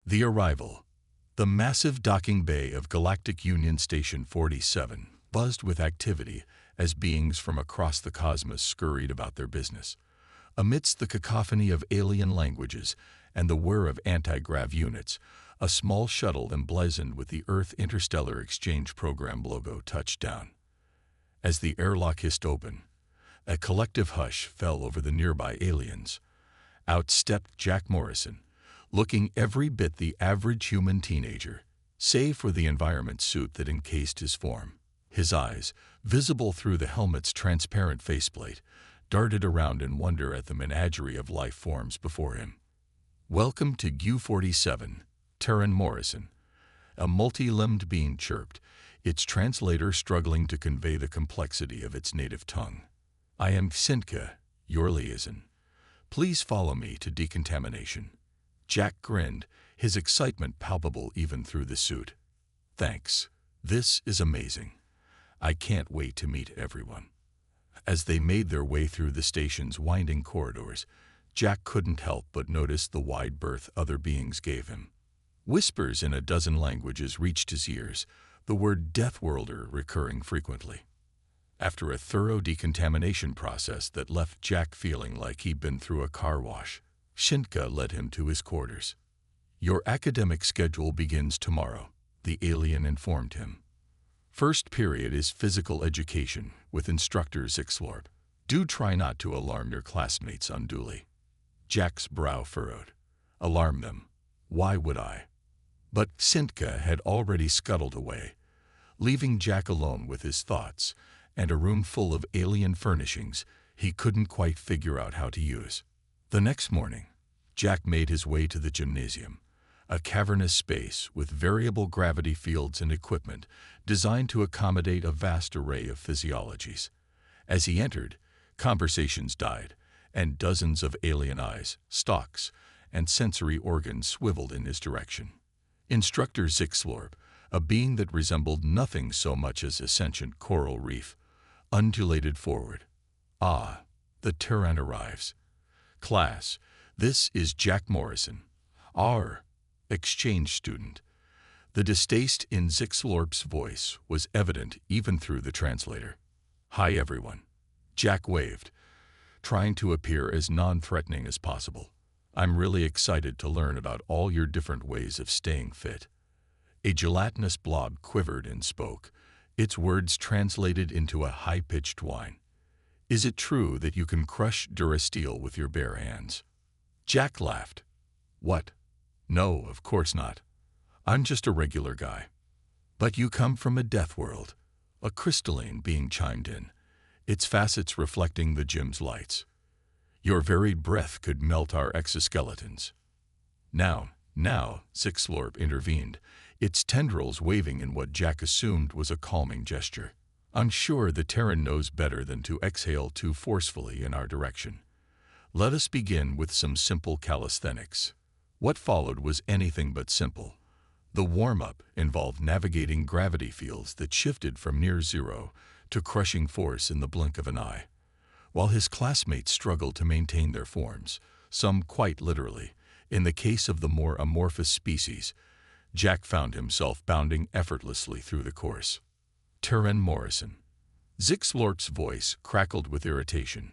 The arrival. The massive docking bay of Galactic Union Station 47 buzzed with activity as beings from across the cosmos scurried about their business. Amidst the cacophony of alien languages and the whir of anti-grav units, a small shuttle emblazoned with the Earth Interstellar Exchange Program logo touched down. As the airlock hissed open, a collective hush fell over the nearby aliens. Out stepped Jack Morrison, looking every bit the average human teenager, save for the environment suit that encased his form. His eyes, visible through the helmet's transparent faceplate, darted around in wonder at the menagerie of life forms before him. "Welcome to GU-47, Terran Morrison," a multi-limbed being chirped, its translator struggling to convey the complexity of its native tongue. "I am Sintka, your liaison. Please follow me to decontamination." Jack grinned, his excitement palpable even through the suit. "Thanks. This is amazing. I can't wait to meet everyone." As they made their way through the station's winding corridors, Jack couldn't help but notice the wide berth other beings gave him. Whispers in a dozen languages reached his ears, the word Deathworlder recurring frequently. After a thorough decontamination process that left Jack feeling like he'd been through a car wash, Sintka led him to his quarters. "Your academic schedule begins tomorrow," the alien informed him. "First period is physical education with instructor Zixlorp. Do try not to alarm your classmates unduly." Jack's brow furrowed. Alarm them? Why would I? But Sintka had already scuttled away, leaving Jack alone with his thoughts and a room full of alien furnishings he couldn't quite figure out how to use. The next morning, Jack made his way to the gymnasium, a cavernous space with variable gravity fields and equipment designed to accommodate a vast array of physiologies. As he entered, conversations died, and dozens of alien eyes, stalks, and sensory organs swiveled in his direction. Instructor Zixlorp, a being that resembled nothing so much as a sentient coral reef, undulated forward. "Ah, the Terran arrives. Class, this is Jack Morrison, our exchange student." The distaste in Zixlorp's voice was evident even through the translator. "Hi, everyone." Jack waved, trying to appear as non-threatening as possible. "I'm really excited to learn about all your different ways of staying fit." A gelatinous blob quivered and spoke, its words translated into a high-pitched whine. "Is it true that you can crush Durasteel with your bare hands?" Jack laughed. "What? No, of course not. I'm just a regular guy." "But you come from a death world," a crystalline being chimed in, its facets reflecting the gym's lights. "Your very breath could melt our exoskeletons." Now, Zixlorp intervened, its tendrils waving in what Jack assumed was a calming gesture. "I'm sure the Terran knows better than to exhale too forcefully in our direction. Let us begin with some simple calisthenics." What followed was anything but simple. The warm-up involved navigating gravity fields that shifted from near zero to crushing force in the blink of an eye. While his classmates struggled to maintain their forms, some quite literally, in the case of the more amorphous species, Jack found himself bounding effortlessly through the course. "Terran Morrison." Zixlorp's voice crackled with irritation.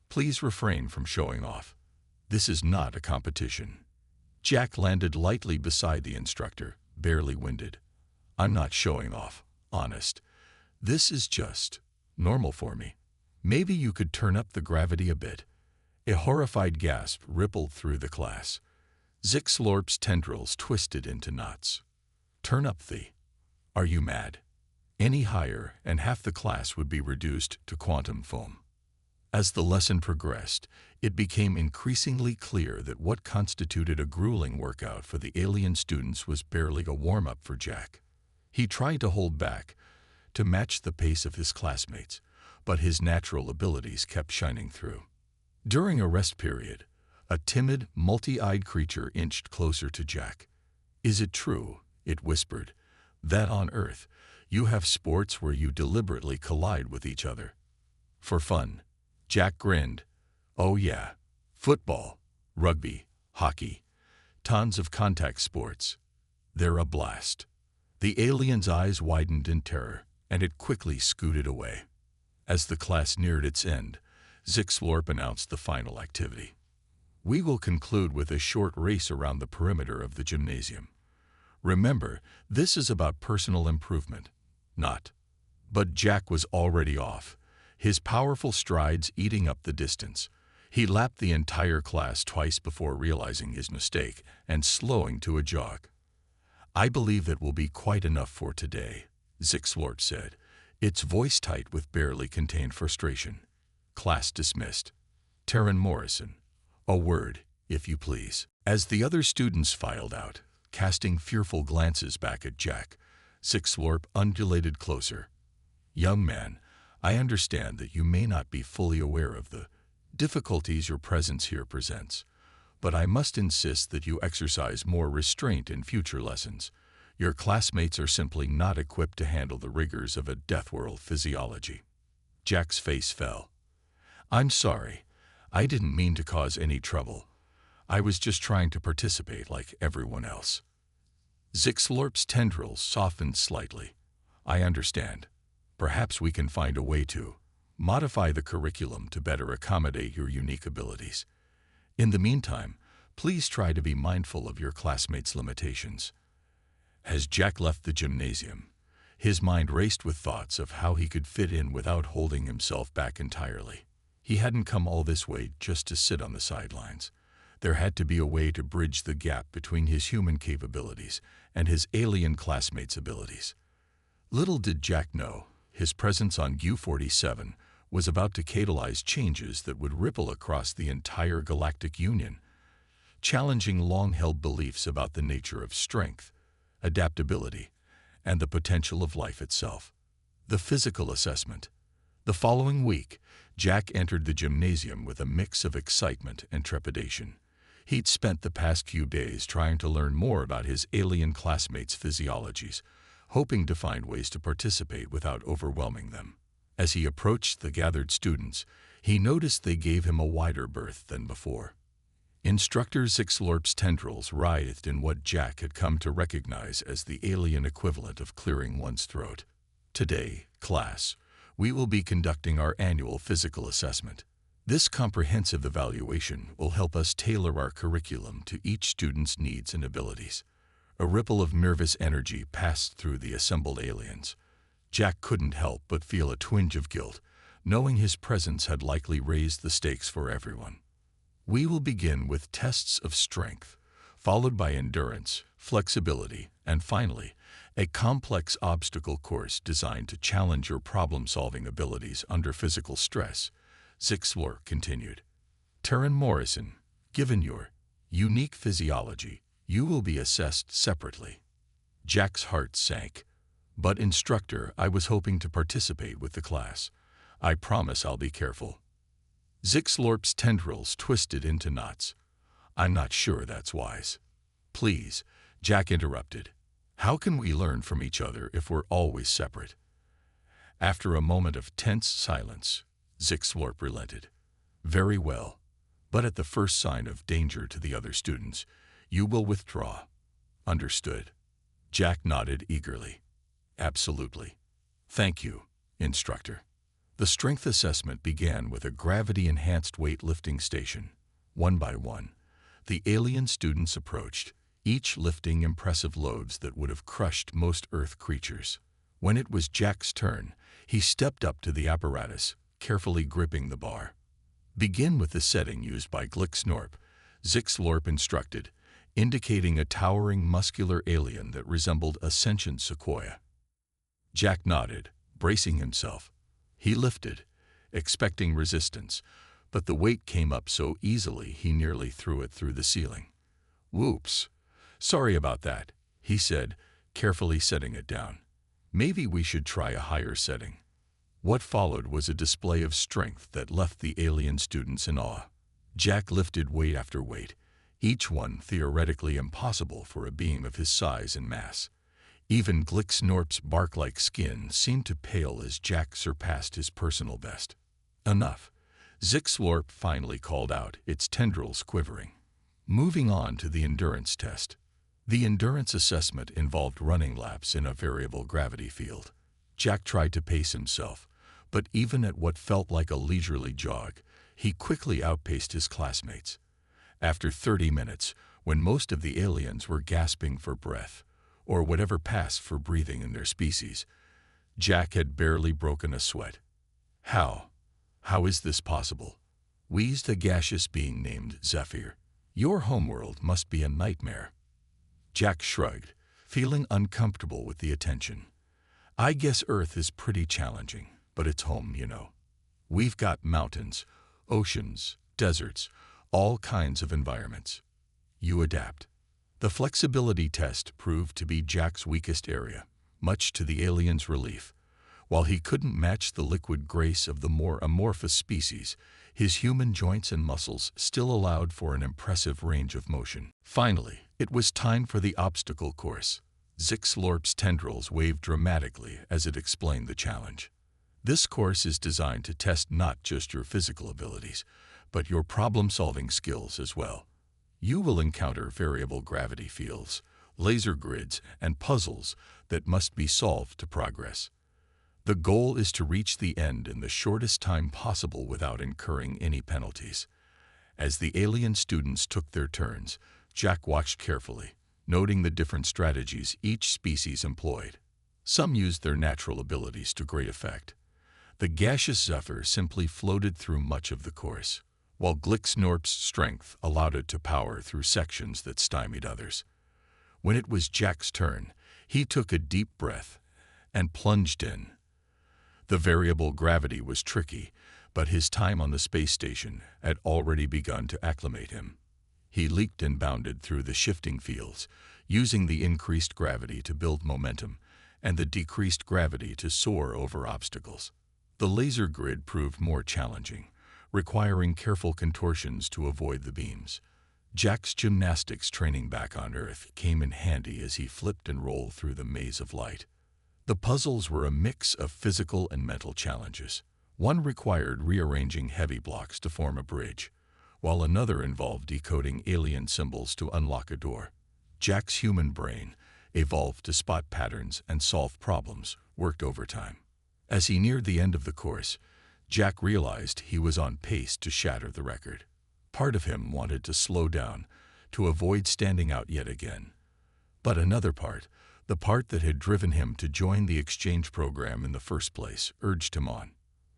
"Please refrain from showing off. This is not a competition." Jack landed lightly beside the instructor, barely winded. "I'm not showing off, honest. This is just normal for me. Maybe you could turn up the gravity a bit." A horrified gasp rippled through the class. Zixlorp's tendrils twisted into knots. "Turn up the... Are you mad? Any higher and half the class would be reduced to quantum foam." As the lesson progressed, it became increasingly clear that what constituted a grueling workout for the alien students was barely a warm-up for Jack. He tried to hold back, to match the pace of his classmates, but his natural abilities kept shining through. During a rest period, a timid, multi-eyed creature inched closer to Jack. "Is it true," it whispered, "that on Earth you have sports where you deliberately collide with each other?" "For fun." Jack grinned. "Oh yeah. Football, rugby, hockey, Tons of contact sports. They're a blast. The alien's eyes widened in terror, and it quickly scooted away. As the class neared its end, Zixlorp announced the final activity. We will conclude with a short race around the perimeter of the gymnasium. Remember, this is about personal improvement, not. But Jack was already off, his powerful strides eating up the distance. He lapped the entire class twice before realizing his mistake and slowing to a jog. I believe that will be quite enough for today, Zixlorp said, its voice tight with barely contained frustration. Class dismissed. Taryn Morrison. A word, if you please. As the other students filed out, casting fearful glances back at Jack, Zixlorp undulated closer. Young man, I understand that you may not be fully aware of the difficulties your presence here presents, but I must insist that you exercise more restraint in future lessons. Your classmates are simply not equipped to handle the rigors of a Deathworld physiology. Jack's face fell. I'm sorry. I didn't mean to cause any trouble. I was just trying to participate like everyone else. Zixlorp's tendrils softened slightly. I understand. Perhaps we can find a way to modify the curriculum to better accommodate your unique abilities. In the meantime, please try to be mindful of your classmates' limitations. As Jack left the gymnasium, his mind raced with thoughts of how he could fit in without holding himself back entirely. He hadn't come all this way just to sit on the sidelines. There had to be a way to bridge the gap between his human capabilities and his alien classmates' abilities. Little did Jack know, his presence on U-47 was about to catalyze changes that would ripple across the entire Galactic Union, challenging long-held beliefs about the nature of strength, adaptability, and the potential of life itself. The physical assessment. The following week, Jack entered the gymnasium with a mix of excitement and trepidation. He'd spent the past few days trying to learn more about his alien classmates' physiologies, hoping to find ways to participate without overwhelming them. As he approached the gathered students, he noticed they gave him a wider berth than before. Instructor Zixlorp's tendrils writhed in what Jack had come to recognize as the alien equivalent of clearing one's throat. Today, class, we will be conducting our annual physical assessment. This comprehensive evaluation will help us tailor our curriculum to each student's needs and abilities. A ripple of nervous energy passed through the assembled aliens. Jack couldn't help but feel a twinge of guilt, knowing his presence had likely raised the stakes for everyone. We will begin with tests of strength, followed by endurance, flexibility, and finally, a complex obstacle course designed to challenge your problem-solving abilities under physical stress, Zixlorp continued. Taryn Morrison, given your unique physiology, you will be assessed separately. Jack's heart sank. But instructor, I was hoping to participate with the class. I promise I'll be careful. Zixlorp's tendrils twisted into knots. I'm not sure that's wise. Please, Jack interrupted. How can we learn from each other if we're always separate? After a moment of tense silence, Zixlorp relented. Very well, but at the first sign of danger to the other students, you will withdraw. Understood. Jack nodded eagerly. Absolutely. Thank you, instructor. The strength assessment began with a gravity-enhanced weightlifting station. One by one, the alien students approached, each lifting impressive loads that would have crushed most Earth creatures. When it was Jack's turn, he stepped up to the apparatus, carefully gripping the bar. Begin with the setting used by Glixnorp, Zixlorp instructed, indicating a towering muscular alien that resembled a sentient sequoia. Jack nodded, bracing himself. He lifted, expecting resistance, but the weight came up so easily he nearly threw it through the ceiling. Whoops. Sorry about that, he said, carefully setting it down. Maybe we should try a higher setting. What followed was a display of strength that left the alien students in awe. Jack lifted weight after weight, each one theoretically impossible for a being of his size and mass. Even Glixnorp's bark-like skin seemed to pale as Jack surpassed his personal best. Enough. Zixlorp finally called out, its tendrils quivering. Moving on to the endurance test. The endurance assessment involved running laps in a variable gravity field. Jack tried to pace himself, but even at what felt like a leisurely jog, he quickly outpaced his classmates. After 30 minutes, when most of the aliens were gasping for breath, or whatever passed for breathing in their species, Jack had barely broken a sweat. How? How is this possible? Wheezed a gaseous being named Zephyr. Your homeworld must be a nightmare. Jack shrugged, feeling uncomfortable with the attention. I guess Earth is pretty challenging, but it's home, you know. We've got mountains, oceans, deserts, all kinds of environments. You adapt. The flexibility test proved to be Jack's weakest area, much to the alien's relief. While he couldn't match the liquid grace of the more amorphous species, his human joints and muscles still allowed for an impressive range of motion. Finally, it was time for the obstacle course. Zixlorp's tendrils waved dramatically as it explained the challenge. This course is designed to test not just your physical abilities, but your problem-solving skills as well. You will encounter variable gravity fields, laser grids, and puzzles that must be solved to progress. The goal is to reach the end in the shortest time possible without incurring any penalties. As the alien students took their turns, Jack watched carefully, noting the different strategies each species employed. Some used their natural abilities to great effect. The gaseous Zephyr simply floated through much of the course, while Glixnorp's strength allowed it to power through sections that stymied others. When it was Jack's turn, he took a deep breath and plunged in. The variable gravity was tricky, but his time on the space station had already begun to acclimate him. He leaped and bounded through the shifting fields, using the increased gravity to build momentum and the decreased gravity to soar over obstacles. The laser grid proved more challenging, requiring careful contortions to avoid the beams. Jack's gymnastics training back on Earth came in handy as he flipped and rolled through the maze of light. The puzzles were a mix of physical and mental challenges. One required rearranging heavy blocks to form a bridge, while another involved decoding alien symbols to unlock a door. Jack's human brain, evolved to spot patterns and solve problems, worked overtime. As he neared the end of the course, Jack realized he was on pace to shatter the record. Part of him wanted to slow down, to avoid standing out yet again. But another part, the part that had driven him to join the exchange program in the first place, urged him on.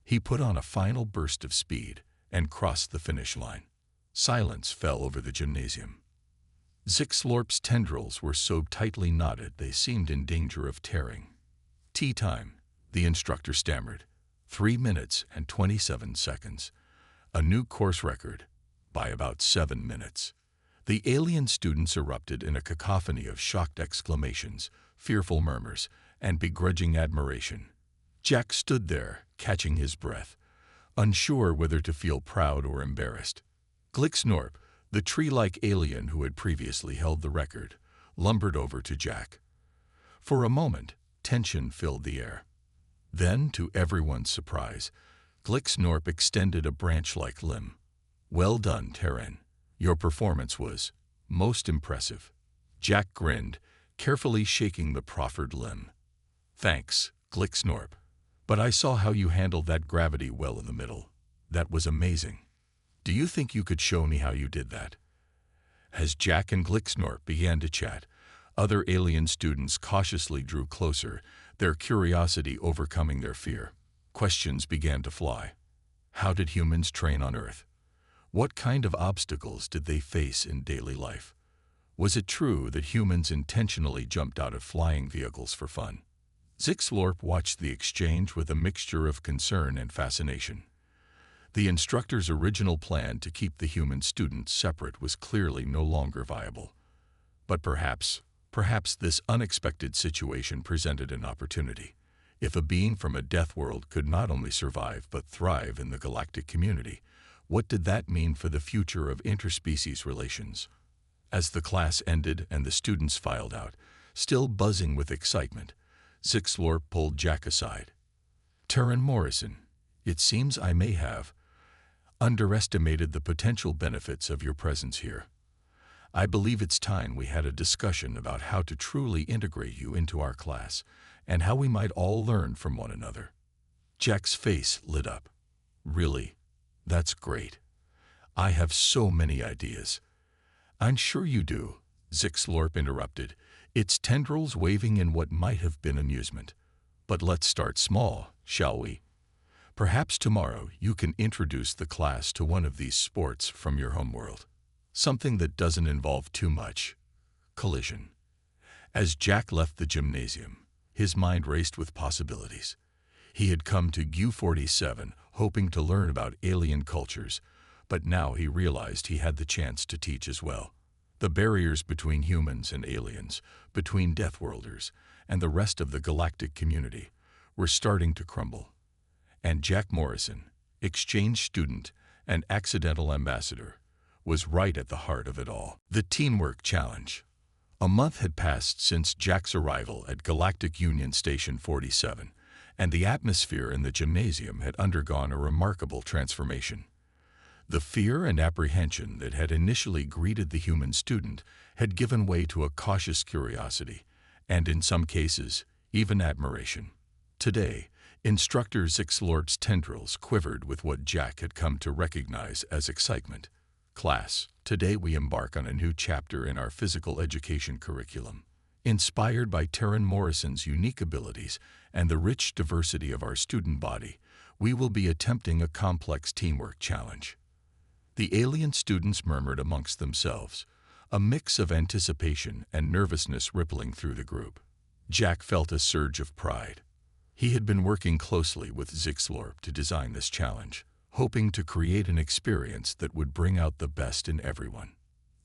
He put on a final burst of speed and crossed the finish line. Silence fell over the gymnasium. Zixlorp's tendrils were so tightly knotted they seemed in danger of tearing. Tea time, the instructor stammered. 3 minutes and 27 seconds. A new course record, by about 7 minutes. The alien students erupted in a cacophony of shocked exclamations, fearful murmurs, and begrudging admiration. Jack stood there, catching his breath, unsure whether to feel proud or embarrassed. Glixnorp, the tree-like alien who had previously held the record, lumbered over to Jack. For a moment, tension filled the air. Then, to everyone's surprise, Glixnorp extended a branch-like limb. Well done, Terran. Your performance was most impressive. Jack grinned, carefully shaking the proffered limb. Thanks, Glixnorp. But I saw how you handled that gravity well in the middle. That was amazing. Do you think you could show me how you did that? As Jack and Glixnorp began to chat, other alien students cautiously drew closer, their curiosity overcoming their fear. Questions began to fly. How did humans train on Earth? What kind of obstacles did they face in daily life? Was it true that humans intentionally jumped out of flying vehicles for fun? Zixlorp watched the exchange with a mixture of concern and fascination. The instructor's original plan to keep the human students separate was clearly no longer viable. But perhaps this unexpected situation presented an opportunity. If a being from a death world could not only survive but thrive in the galactic community, what did that mean for the future of interspecies relations? As the class ended and the students filed out, still buzzing with excitement, Zixlorp pulled Jack aside. Terran Morrison, it seems I may have underestimated the potential benefits of your presence here. I believe it's time we had a discussion about how to truly integrate you into our class and how we might all learn from one another." Jack's face lit up. "Really? That's great. I have so many ideas." "I'm sure you do," Zixlorp interrupted, its tendrils waving in what might have been amusement. "But let's start small, shall we? Perhaps tomorrow you can introduce the class to one of these sports from your homeworld. Something that doesn't involve too much collision." As Jack left the gymnasium, his mind raced with possibilities. He had come to U-47 hoping to learn about alien cultures, but now he realized he had the chance to teach as well. The barriers between humans and aliens, between Deathworlders and the rest of the galactic community, were starting to crumble. And Jack Morrison, exchange student and accidental ambassador, was right at the heart of it all. The Teamwork Challenge. A month had passed since Jack's arrival at Galactic Union Station 47, and the atmosphere in the gymnasium had undergone a remarkable transformation. The fear and apprehension that had initially greeted the human student had given way to a cautious curiosity, and in some cases, even admiration. Today, Instructor Zixlorp's tendrils quivered with what Jack had come to recognize as excitement. "Class, today we embark on a new chapter in our physical education curriculum. Inspired by Terran Morrison's unique abilities and the rich diversity of our student body, we will be attempting a complex teamwork challenge." The alien students murmured amongst themselves, a mix of anticipation and nervousness rippling through the group. Jack felt a surge of pride. He had been working closely with Zixlorp to design this challenge, hoping to create an experience that would bring out the best in everyone.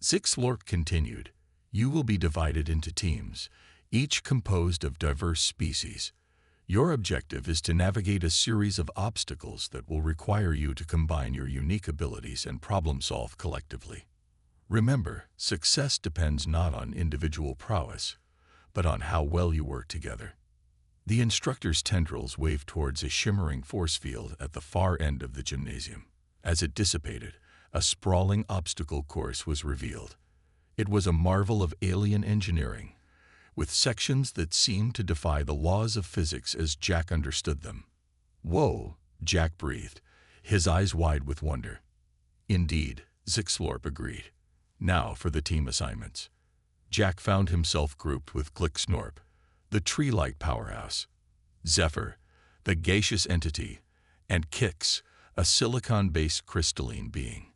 Zixlorp continued, "You will be divided into teams, each composed of diverse species. Your objective is to navigate a series of obstacles that will require you to combine your unique abilities and problem-solve collectively. Remember, success depends not on individual prowess, but on how well you work together." The instructor's tendrils waved towards a shimmering force field at the far end of the gymnasium. As it dissipated, a sprawling obstacle course was revealed. It was a marvel of alien engineering, with sections that seemed to defy the laws of physics as Jack understood them. "Whoa," Jack breathed, his eyes wide with wonder. "Indeed," Zixlorp agreed. "Now for the team assignments." Jack found himself grouped with Glixnorp, the tree-like powerhouse, Zephyr, the gaseous entity, and Kix, a silicon-based crystalline being.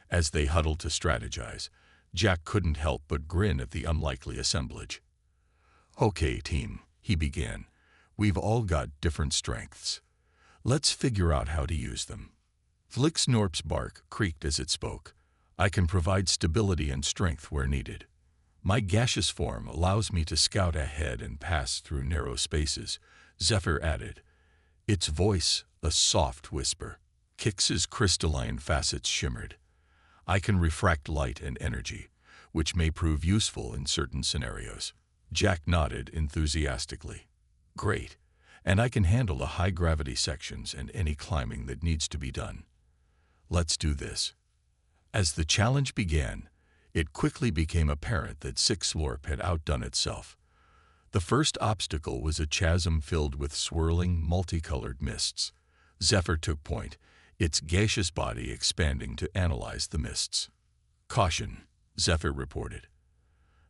As they huddled to strategize, Jack couldn't help but grin at the unlikely assemblage. "Okay, team," he began. "We've all got different strengths. Let's figure out how to use them." Glixnorp's bark creaked as it spoke. "I can provide stability and strength where needed. My gaseous form allows me to scout ahead and pass through narrow spaces," Zephyr added, its voice a soft whisper. Kix's crystalline facets shimmered. "I can refract light and energy, which may prove useful in certain scenarios." Jack nodded enthusiastically. "Great, and I can handle the high-gravity sections and any climbing that needs to be done. Let's do this." As the challenge began, it quickly became apparent that Zixlorp had outdone itself. The first obstacle was a chasm filled with swirling, multicolored mists. Zephyr took point, its gaseous body expanding to analyze the mists. "Caution," Zephyr reported.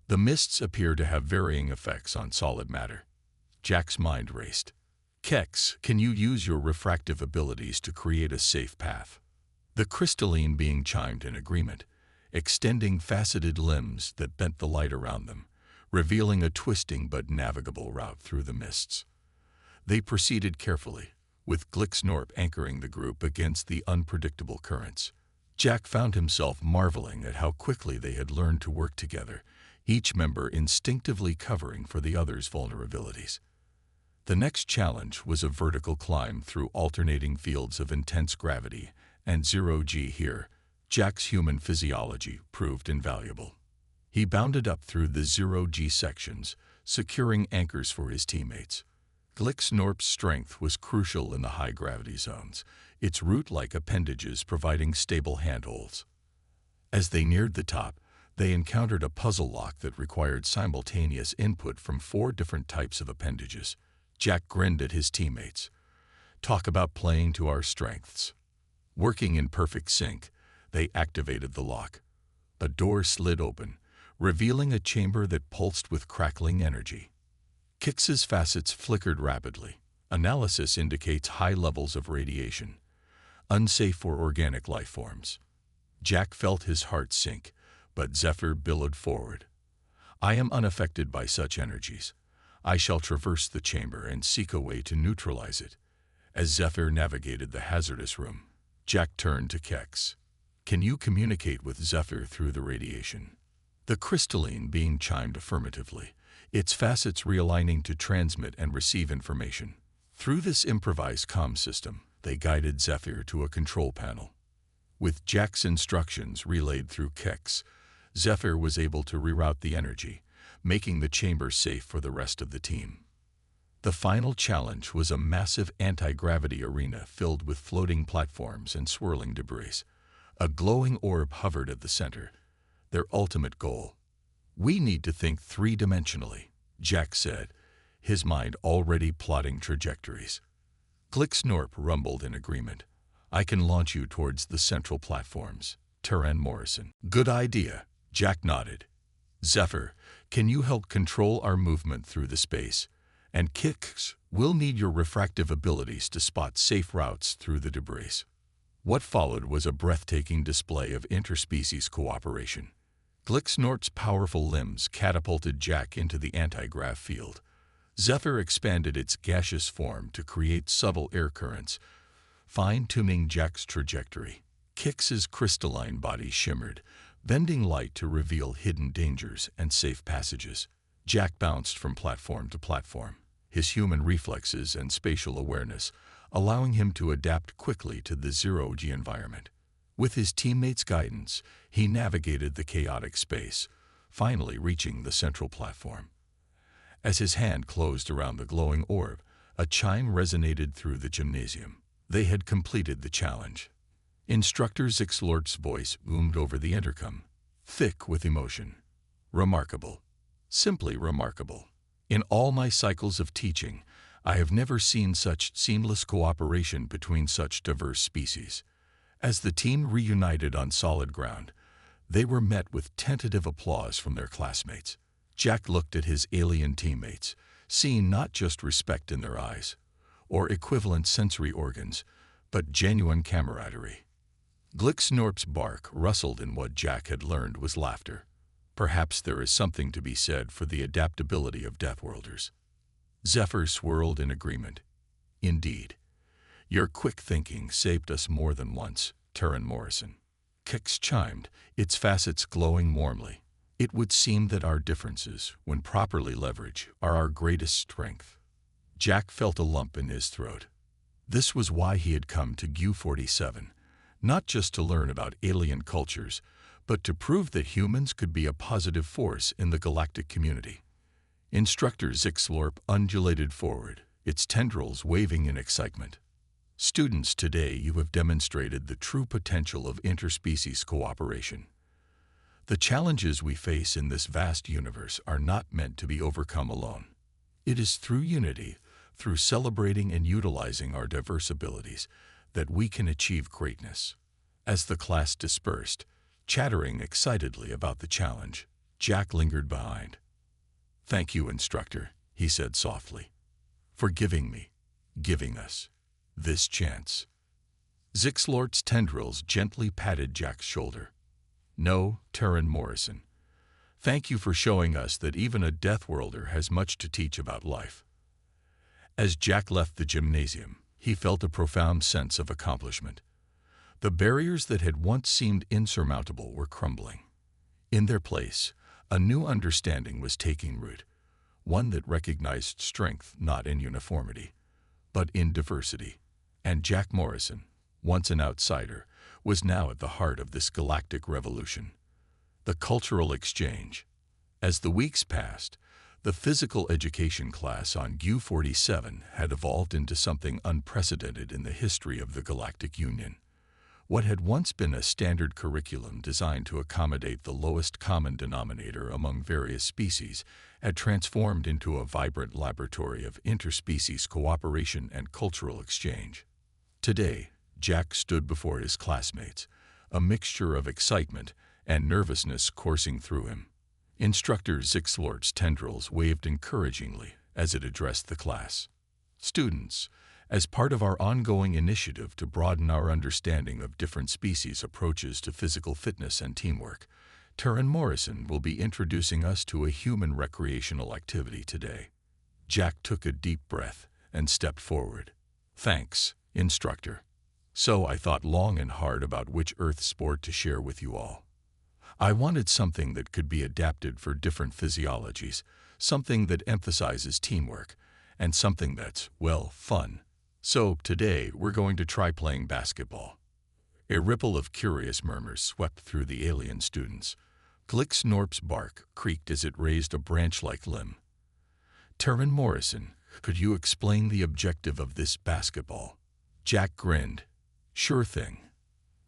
"The mists appear to have varying effects on solid matter." Jack's mind raced. "Kex, can you use your refractive abilities to create a safe path?" The crystalline being chimed in agreement, extending faceted limbs that bent the light around them, revealing a twisting but navigable route through the mists. They proceeded carefully, with Glixnorp anchoring the group against the unpredictable currents. Jack found himself marveling at how quickly they had learned to work together, each member instinctively covering for the other's vulnerabilities. The next challenge was a vertical climb through alternating fields of intense gravity and zero-G here. Jack's human physiology proved invaluable. He bounded up through the zero-G sections, securing anchors for his teammates. Glixnorp's strength was crucial in the high-gravity zones, its root-like appendages providing stable handholds. As they neared the top, They encountered a puzzle lock that required simultaneous input from 4 different types of appendages. Jack grinned at his teammates. Talk about playing to our strengths. Working in perfect sync, they activated the lock. A door slid open, revealing a chamber that pulsed with crackling energy. Kix's facets flickered rapidly. Analysis indicates high levels of radiation, unsafe for organic life forms. Jack felt his heart sink, but Zephyr billowed forward. I am unaffected by such energies. I shall traverse the chamber and seek a way to neutralize it. As Zephyr navigated the hazardous room, Jack turned to Kex. Can you communicate with Zephyr through the radiation? The crystalline being chimed affirmatively, its facets realigning to transmit and receive information. Through this improvised comm system, they guided Zephyr to a control panel. With Jack's instructions relayed through Kex, Zephyr was able to reroute the energy, making the chamber safe for the rest of the team. The final challenge was a massive anti-gravity arena filled with floating platforms and swirling debris. A glowing orb hovered at the center, their ultimate goal. We need to think 3-dimensionally, Jack said, his mind already plotting trajectories. Glicksnorp rumbled in agreement. I can launch you towards the central platforms, Terran Morrison. Good idea, Jack nodded. Zephyr, can you help control our movement through the space? And Kix, we'll need your refractive abilities to spot safe routes through the debris. What followed was a breathtaking display of interspecies cooperation. Glicksnort's powerful limbs catapulted Jack into the anti-grav field. Zephyr expanded its gaseous form to create subtle air currents, fine-tuning Jack's trajectory. Kix's crystalline body shimmered, bending light to reveal hidden dangers and safe passages. Jack bounced from platform to platform, his human reflexes and spatial awareness allowing him to adapt quickly to the zero-G environment. With his teammates' guidance, he navigated the chaotic space, finally reaching the central platform. As his hand closed around the glowing orb, a chime resonated through the gymnasium. They had completed the challenge. Instructor Zixlort's voice boomed over the intercom, thick with emotion. Remarkable. Simply remarkable. In all my cycles of teaching, I have never seen such seamless cooperation between such diverse species. As the team reunited on solid ground, they were met with tentative applause from their classmates. Jack looked at his alien teammates, seeing not just respect in their eyes, or equivalent sensory organs, but genuine camaraderie. Glicksnorp's bark rustled in what Jack had learned was laughter. Perhaps there is something to be said for the adaptability of Deathworlders. Zephyr swirled in agreement. Indeed. Your quick thinking saved us more than once, Terran Morrison. Kix chimed, its facets glowing warmly. It would seem that our differences, when properly leveraged, are our greatest strength. Jack felt a lump in his throat. This was why he had come to GU-47, not just to learn about alien cultures, but to prove that humans could be a positive force in the galactic community. Instructor Zixlorp undulated forward, its tendrils waving in excitement. Students, today you have demonstrated the true potential of interspecies cooperation. The challenges we face in this vast universe are not meant to be overcome alone. It is through unity, through celebrating and utilizing our diverse abilities, that we can achieve greatness. As the class dispersed, chattering excitedly about the challenge, Jack lingered behind. Thank you, instructor, he said softly, for giving us, this chance. Zixlort's tendrils gently patted Jack's shoulder. No, Terran Morrison. Thank you for showing us that even a Deathworlder has much to teach about life. As Jack left the gymnasium, he felt a profound sense of accomplishment. The barriers that had once seemed insurmountable were crumbling. In their place, a new understanding was taking root, one that recognized strength not in uniformity, but in diversity. And Jack Morrison, once an outsider, was now at the heart of this galactic revolution. The cultural exchange. As the weeks passed, the physical education class on GU-47 had evolved into something unprecedented in the history of the Galactic Union. What had once been a standard curriculum designed to accommodate the lowest common denominator among various species had transformed into a vibrant laboratory of interspecies cooperation and cultural exchange. Today, Jack stood before his classmates, a mixture of excitement and nervousness coursing through him. Instructor Zixlort's tendrils waved encouragingly as it addressed the class. Students, as part of our ongoing initiative to broaden our understanding of different species' approaches to physical fitness and teamwork, Taryn Morrison will be introducing us to a human recreational activity today. Jack took a deep breath and stepped forward. Thanks, instructor. So I thought long and hard about which Earth sport to share with you all. I wanted something that could be adapted for different physiologies, something that emphasizes teamwork, and something that's, well, fun. So today we're going to try playing basketball. A ripple of curious murmurs swept through the alien students. Glicksnorp's bark creaked as it raised a branch-like limb. Taryn Morrison, could you explain the objective of this basketball? Jack grinned. Sure thing.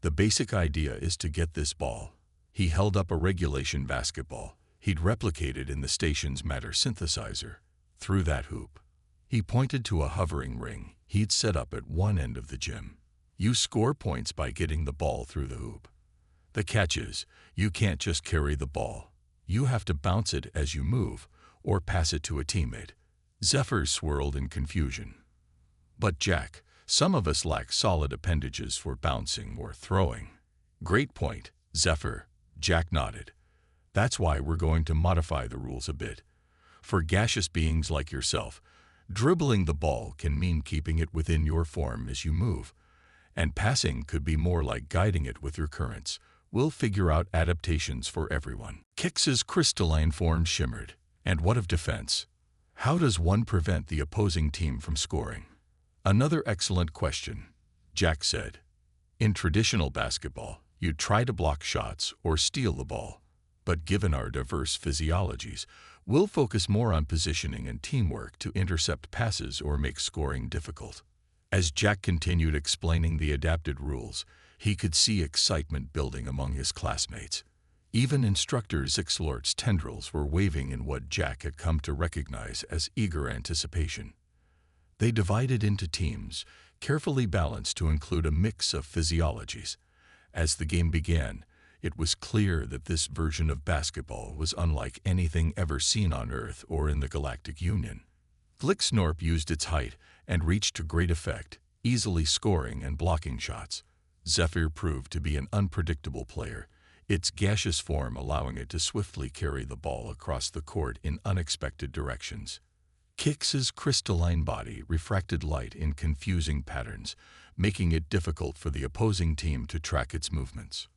The basic idea is to get this ball. He held up a regulation basketball he'd replicated in the station's matter synthesizer, through that hoop. He pointed to a hovering ring he'd set up at one end of the gym. You score points by getting the ball through the hoop. The catch is, you can't just carry the ball. You have to bounce it as you move, or pass it to a teammate. Zephyr swirled in confusion. But Jack, some of us lack solid appendages for bouncing or throwing. Great point, Zephyr. Jack nodded. That's why we're going to modify the rules a bit. For gaseous beings like yourself, dribbling the ball can mean keeping it within your form as you move, and passing could be more like guiding it with your currents. We'll figure out adaptations for everyone. Kix's crystalline form shimmered. And what of defense? How does one prevent the opposing team from scoring? Another excellent question, Jack said. In traditional basketball, you'd try to block shots or steal the ball. But given our diverse physiologies, we'll focus more on positioning and teamwork to intercept passes or make scoring difficult. As Jack continued explaining the adapted rules, he could see excitement building among his classmates. Even instructor Zixlort's tendrils were waving in what Jack had come to recognize as eager anticipation. They divided into teams, carefully balanced to include a mix of physiologies. As the game began, it was clear that this version of basketball was unlike anything ever seen on Earth or in the Galactic Union. Glicksnorp used its height and reach to great effect, easily scoring and blocking shots. Zephyr proved to be an unpredictable player, its gaseous form allowing it to swiftly carry the ball across the court in unexpected directions. Kix's crystalline body refracted light in confusing patterns, making it difficult for the opposing team to track its movements.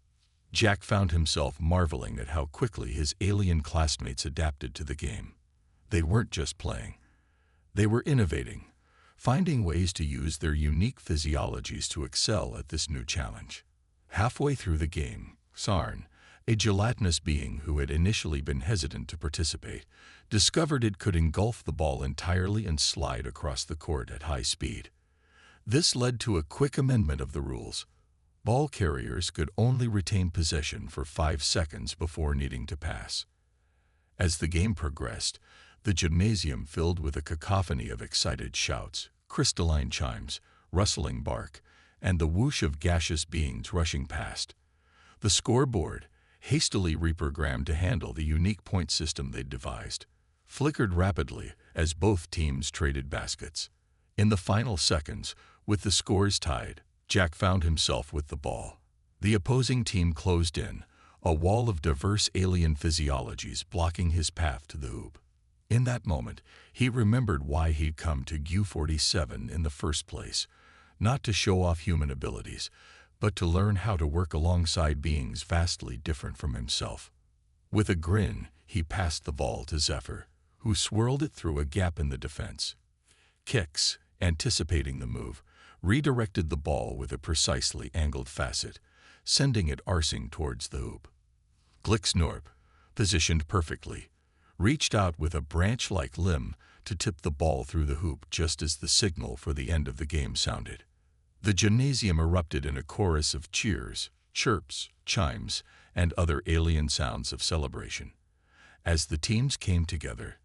Jack found himself marveling at how quickly his alien classmates adapted to the game. They weren't just playing. They were innovating, finding ways to use their unique physiologies to excel at this new challenge. Halfway through the game, Sarn, a gelatinous being who had initially been hesitant to participate, discovered it could engulf the ball entirely and slide across the court at high speed. This led to a quick amendment of the rules. Ball carriers could only retain possession for 5 seconds before needing to pass. As the game progressed, the gymnasium filled with a cacophony of excited shouts, crystalline chimes, rustling bark, and the whoosh of gaseous beings rushing past. The scoreboard, hastily reprogrammed to handle the unique point system they'd devised, flickered rapidly as both teams traded baskets. In the final seconds, with the scores tied, Jack found himself with the ball. The opposing team closed in, a wall of diverse alien physiologies blocking his path to the hoop. In that moment, he remembered why he'd come to U-47 in the first place, not to show off human abilities, but to learn how to work alongside beings vastly different from himself. With a grin, he passed the ball to Zephyr, who swirled it through a gap in the defense. Kix, anticipating the move, redirected the ball with a precisely angled facet, sending it arcing towards the hoop. Glicksnorp, positioned perfectly, reached out with a branch-like limb to tip the ball through the hoop just as the signal for the end of the game sounded. The gymnasium erupted in a chorus of cheers, chirps, chimes, and other alien sounds of celebration. As the teams came together,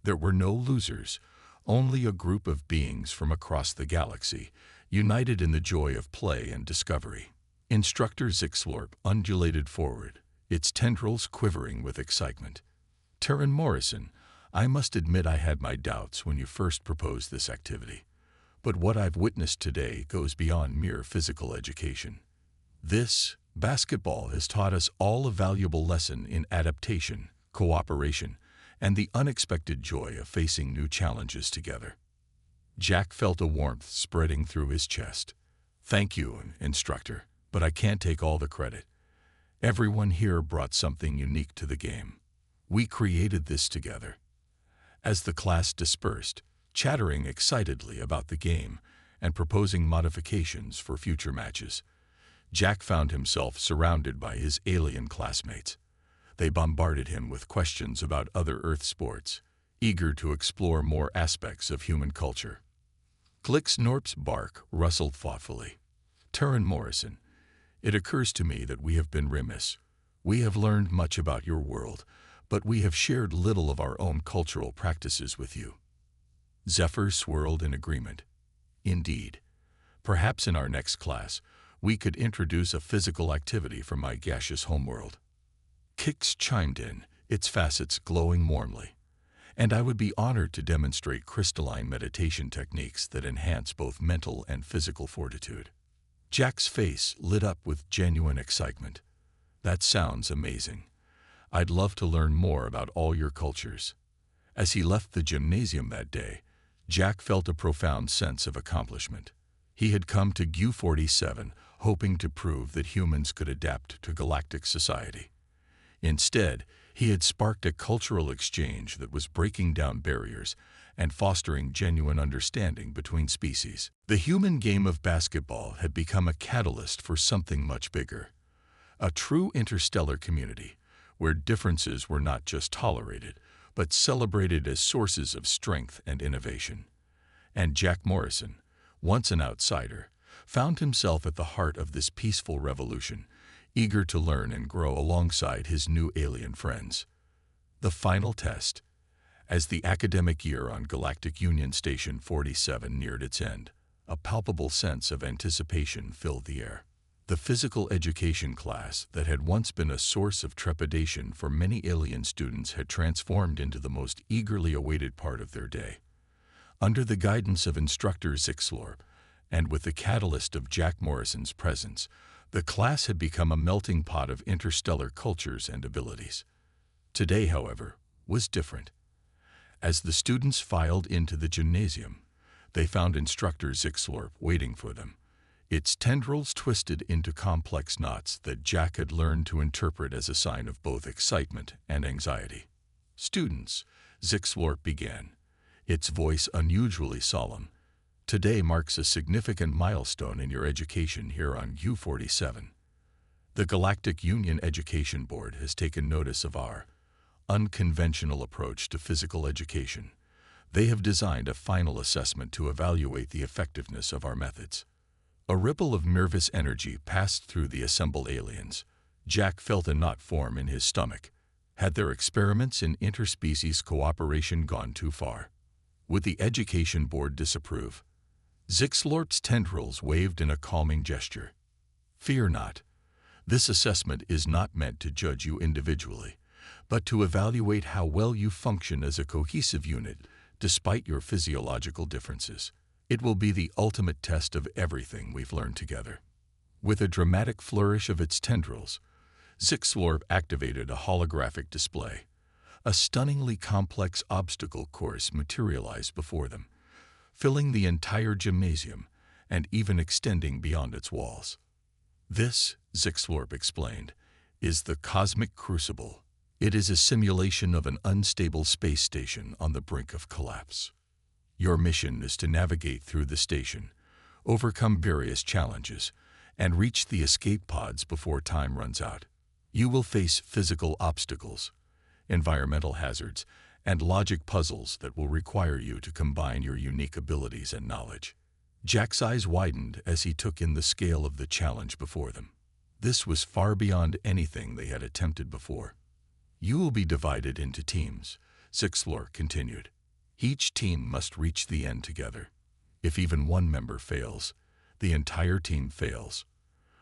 there were no losers, only a group of beings from across the galaxy, united in the joy of play and discovery. Instructor Zixlorp undulated forward, its tendrils quivering with excitement. Terran Morrison, I must admit I had my doubts when you first proposed this activity. But what I've witnessed today goes beyond mere physical education. This, basketball, has taught us all a valuable lesson in adaptation, cooperation, and the unexpected joy of facing new challenges together. Jack felt a warmth spreading through his chest. Thank you, instructor, but I can't take all the credit. Everyone here brought something unique to the game. We created this together. As the class dispersed, chattering excitedly about the game and proposing modifications for future matches, Jack found himself surrounded by his alien classmates. They bombarded him with questions about other Earth sports, eager to explore more aspects of human culture. Glixnorp's bark rustled thoughtfully. Terran Morrison, it occurs to me that we have been remiss. We have learned much about your world, but we have shared little of our own cultural practices with you. Zephyr swirled in agreement. Indeed. Perhaps in our next class, we could introduce a physical activity from my gaseous homeworld. Kix chimed in, its facets glowing warmly. And I would be honored to demonstrate crystalline meditation techniques that enhance both mental and physical fortitude. Jack's face lit up with genuine excitement. That sounds amazing. I'd love to learn more about all your cultures. As he left the gymnasium that day, Jack felt a profound sense of accomplishment. He had come to HFY hoping to prove that humans could adapt to galactic society. Instead, he had sparked a cultural exchange that was breaking down barriers and fostering genuine understanding between species. The human game of basketball had become a catalyst for something much bigger. A true interstellar community, where differences were not just tolerated, but celebrated as sources of strength and innovation. And Jack Morrison, once an outsider, found himself at the heart of this peaceful revolution, eager to learn and grow alongside his new alien friends. The final test. As the academic year on Galactic Union Station 47 neared its end, a palpable sense of anticipation filled the air. The physical education class that had once been a source of trepidation for many alien students had transformed into the most eagerly awaited part of their day. Under the guidance of instructor Zixlorp, and with the catalyst of Jack Morrison's presence, the class had become a melting pot of interstellar cultures and abilities. Today, however, was different. As the students filed into the gymnasium, they found instructor Zixlorp waiting for them, its tendrils twisted into complex knots that Jack had learned to interpret as a sign of both excitement and anxiety. Students, Zixlorp began, its voice unusually solemn. Today marks a significant milestone in your education here on HFY. The Galactic Union Education Board has taken notice of our unconventional approach to physical education. They have designed a final assessment to evaluate the effectiveness of our methods. A ripple of nervous energy passed through the assembled aliens. Jack felt a knot form in his stomach. Had their experiments in interspecies cooperation gone too far? Would the Education Board disapprove? Zixlorp's tendrils waved in a calming gesture. Fear not. This assessment is not meant to judge you individually, but to evaluate how well you function as a cohesive unit despite your physiological differences. It will be the ultimate test of everything we've learned together. With a dramatic flourish of its tendrils, Zixlorp activated a holographic display. A stunningly complex obstacle course materialized before them, filling the entire gymnasium and even extending beyond its walls. This, Zixlorp explained, is the Cosmic Crucible. It is a simulation of an unstable space station on the brink of collapse. Your mission is to navigate through the station, overcome various challenges, and reach the escape pods before time runs out. You will face physical obstacles, environmental hazards, and logic puzzles that will require you to combine your unique abilities and knowledge. Jack's eyes widened as he took in the scale of the challenge before them. This was far beyond anything they had attempted before. "You will be divided into teams," Zixlor continued. "Each team must reach the end together. If even one member fails, the entire team fails.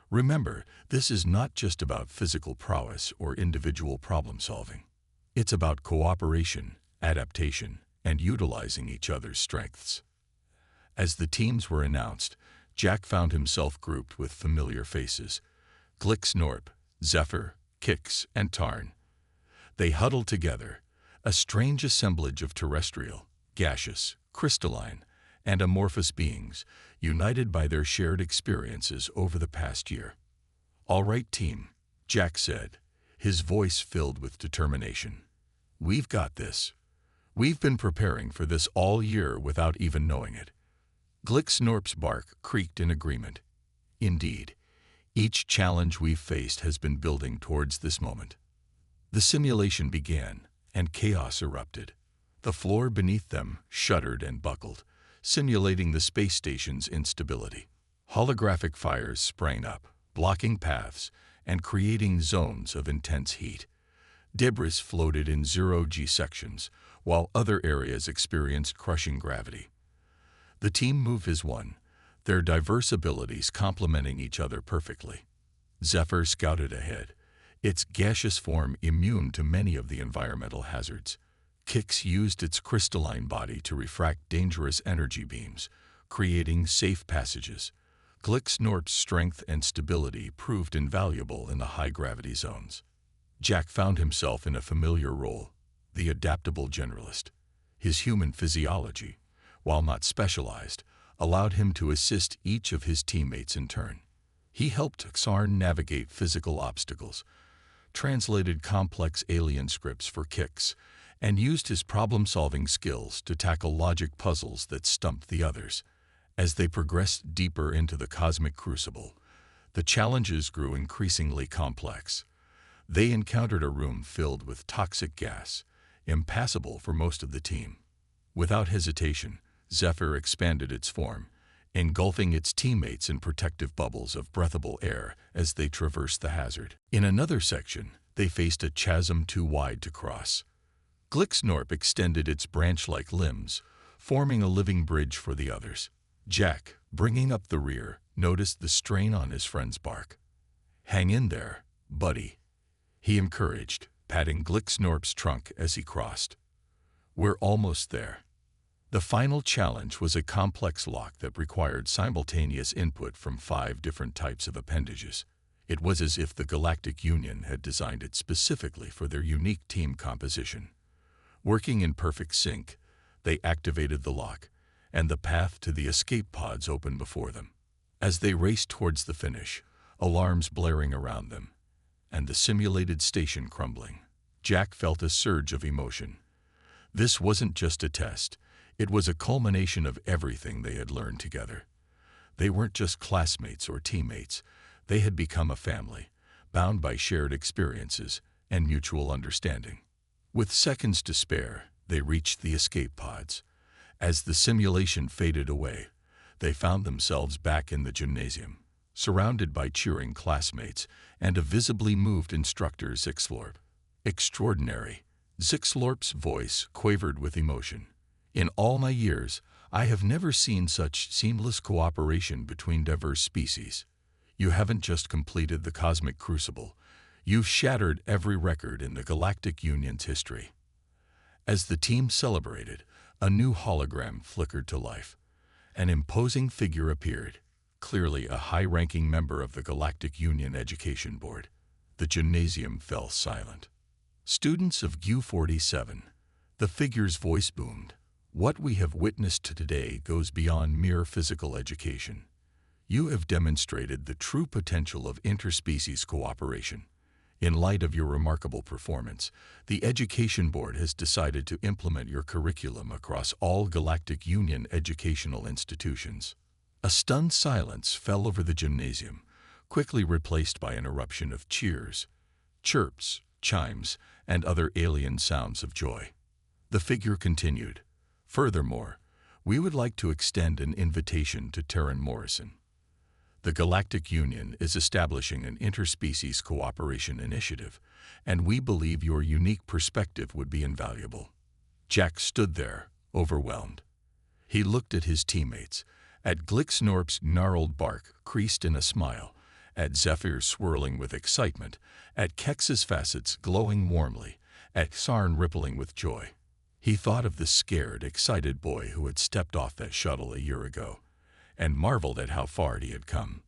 Remember, this is not just about physical prowess or individual problem solving. It's about cooperation, adaptation, and utilizing each other's strengths." As the teams were announced, Jack found himself grouped with familiar faces: Glixnorp, Zephyr, Kix, and Tarn. They huddled together, a strange assemblage of terrestrial, gaseous, crystalline, and amorphous beings, united by their shared experiences over the past year. "All right, team," Jack said, his voice filled with determination. "We've got this. We've been preparing for this all year without even knowing it." Glixnorp's bark creaked in agreement. "Indeed, each challenge we've faced has been building towards this moment." The simulation began, and chaos erupted. The floor beneath them shuddered and buckled, simulating the space station's instability. Holographic fires sprang up, blocking paths and creating zones of intense heat. Debris floated in zero-G sections, while other areas experienced crushing gravity. The team moved as one, their diverse abilities complementing each other perfectly. Zephyr scouted ahead, its gaseous form immune to many of the environmental hazards. Kix used its crystalline body to refract dangerous energy beams, creating safe passages. Glixnorp's strength and stability proved invaluable in the high-gravity zones. Jack found himself in a familiar role, the adaptable generalist. His human physiology, while not specialized, allowed him to assist each of his teammates in turn. He helped Xarn navigate physical obstacles, translated complex alien scripts for Kix, and used his problem-solving skills to tackle logic puzzles that stumped the others. As they progressed deeper into the cosmic crucible, the challenges grew increasingly complex. They encountered a room filled with toxic gas, impassable for most of the team. Without hesitation, Zephyr expanded its form, engulfing its teammates in protective bubbles of breathable air as they traversed the hazard. In another section, they faced a chasm too wide to cross. Glixnorp extended its branch-like limbs, forming a living bridge for the others. Jack, bringing up the rear, noticed the strain on his friend's bark. "Hang in there, buddy," he encouraged, patting Glixnorp's trunk as he crossed. "We're almost there." The final challenge was a complex lock that required simultaneous input from 5 different types of appendages. It was as if the Galactic Union had designed it specifically for their unique team composition. Working in perfect sync, they activated the lock, and the path to the escape pods opened before them. As they raced towards the finish, alarms blaring around them, and the simulated station crumbling, Jack felt a surge of emotion. This wasn't just a test. It was a culmination of everything they had learned together. They weren't just classmates or teammates. They had become a family, bound by shared experiences and mutual understanding. With seconds to spare, they reached the escape pods. As the simulation faded away, they found themselves back in the gymnasium, surrounded by cheering classmates and a visibly moved instructor, Zixlorp. "Extraordinary." Zixlorp's voice quavered with emotion. "In all my years, I have never seen such seamless cooperation between diverse species. You haven't just completed the cosmic crucible, you've shattered every record in the Galactic Union's history." As the team celebrated, a new hologram flickered to life. An imposing figure appeared, clearly a high-ranking member of the Galactic Union Education Board. The gymnasium fell silent. "Students of GU-47, the figure's voice boomed. What we have witnessed today goes beyond mere physical education. You have demonstrated the true potential of interspecies cooperation. In light of your remarkable performance, the Education Board has decided to implement your curriculum across all Galactic Union educational institutions." A stunned silence fell over the gymnasium, quickly replaced by an eruption of cheers, chirps, chimes, and other alien sounds of joy. The figure continued. "Furthermore, We would like to extend an invitation to Terran Morrison. The Galactic Union is establishing an interspecies cooperation initiative, and we believe your unique perspective would be invaluable. Jack stood there, overwhelmed. He looked at his teammates, at Glixnorp's gnarled bark creased in a smile, at Zephyr swirling with excitement, at Kex's facets glowing warmly, at Sarn rippling with joy. He thought of the scared, excited boy who had stepped off that shuttle a year ago, and marveled at how far he had come.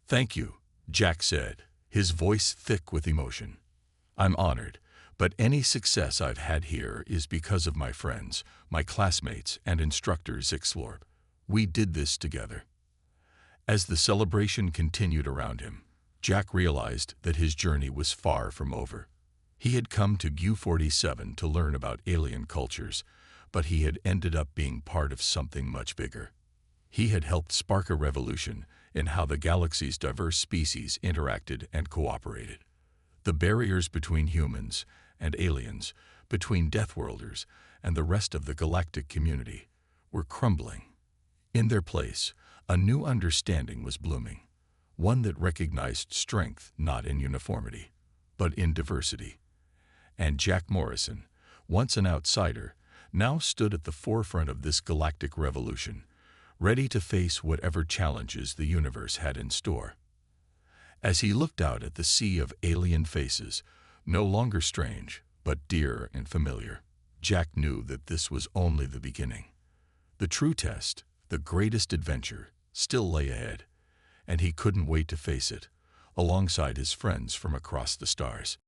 "Thank you," Jack said, his voice thick with emotion. "I'm honored, but any success I've had here is because of my friends, my classmates, and instructors Xlorb. We did this together." As the celebration continued around him, Jack realized that his journey was far from over. He had come to GU-47 to learn about alien cultures, but he had ended up being part of something much bigger. He had helped spark a revolution in how the galaxy's diverse species interacted and cooperated. The barriers between humans and aliens, between Deathworlders and the rest of the galactic community, were crumbling. In their place, a new understanding was blooming, one that recognized strength not in uniformity, but in diversity. And Jack Morrison, once an outsider, now stood at the forefront of this galactic revolution, ready to face whatever challenges the universe had in store. As he looked out at the sea of alien faces, no longer strange, but dear and familiar, Jack knew that this was only the beginning. The true test, the greatest adventure, still lay ahead, and he couldn't wait to face it, alongside his friends from across the stars.